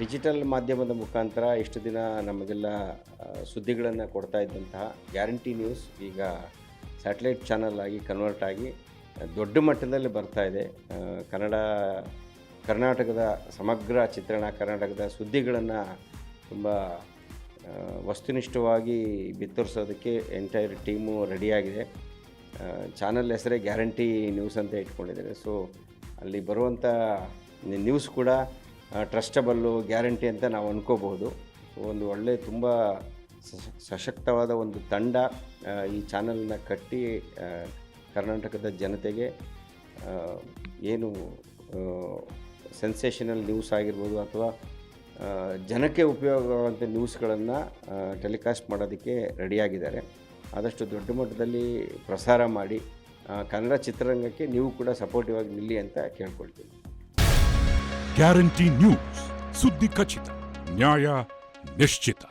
Digital ಮಾಧ್ಯಮದ ಮುಖಾಂತರ ಇಷ್ಟು ದಿನ ನಮಗೆಲ್ಲ ಸುದ್ದಿಗಳನ್ನು ಕೊಡ್ತಾ ಇದ್ದಂತಹ ಗ್ಯಾರಂಟಿ ನ್ಯೂಸ್ ಈಗ ಸ್ಯಾಟಲೈಟ್ ಚಾನಲ್ ಆಗಿ ಕನ್ವರ್ಟ್ ಆಗಿ ದೊಡ್ಡ ಮಟ್ಟದಲ್ಲಿ ಬರ್ತಾ ಇದೆ. ಕರ್ನಾಟಕದ ಸಮಗ್ರ ಚಿತ್ರಣ, ಕರ್ನಾಟಕದ ಸುದ್ದಿಗಳನ್ನು ತುಂಬ ವಸ್ತುನಿಷ್ಠವಾಗಿ ಬಿತ್ತರಿಸೋದಕ್ಕೆ ಎಂಟೈರ್ ಟೀಮು ರೆಡಿಯಾಗಿದೆ. ಚಾನಲ್ ಹೆಸರೇ ಗ್ಯಾರಂಟಿ ನ್ಯೂಸ್ ಅಂತ ಇಟ್ಕೊಂಡಿದ್ದಾರೆ. ಸೊ ಅಲ್ಲಿ ಬರುವಂಥ ನ್ಯೂಸ್ ಕೂಡ ಟ್ರಸ್ಟಬಲ್ಲು, ಗ್ಯಾರಂಟಿ ಅಂತ ನಾವು ಅಂದ್ಕೋಬಹುದು. ಸೊ ಒಂದು ಒಳ್ಳೆ ತುಂಬ ಸಶಕ್ತವಾದ ಒಂದು ತಂಡ ಈ ಚಾನಲ್ನ ಕಟ್ಟಿ ಕರ್ನಾಟಕದ ಜನತೆಗೆ ಏನು ಸೆನ್ಸೇಷನಲ್ ನ್ಯೂಸ್ ಆಗಿರ್ಬೋದು ಅಥವಾ ಜನಕ್ಕೆ ಉಪಯೋಗವಾಗುವಂಥ ನ್ಯೂಸ್ಗಳನ್ನು ಟೆಲಿಕಾಸ್ಟ್ ಮಾಡೋದಕ್ಕೆ ರೆಡಿಯಾಗಿದ್ದಾರೆ. ಆದಷ್ಟು ದೊಡ್ಡ ಮಟ್ಟದಲ್ಲಿ ಪ್ರಸಾರ ಮಾಡಿ ಕನ್ನಡ ಚಿತ್ರರಂಗಕ್ಕೆ ನೀವು ಕೂಡ ಸಪೋರ್ಟಿವ್ ಆಗಿ ನಿಲ್ಲಿ ಅಂತ ಕೇಳ್ಕೊಳ್ತೀನಿ. ಗ್ಯಾರಂಟಿ ನ್ಯೂಸ್, ಸುದ್ದಿ ಖಚಿತ, ನ್ಯಾಯ ನಿಶ್ಚಿತ.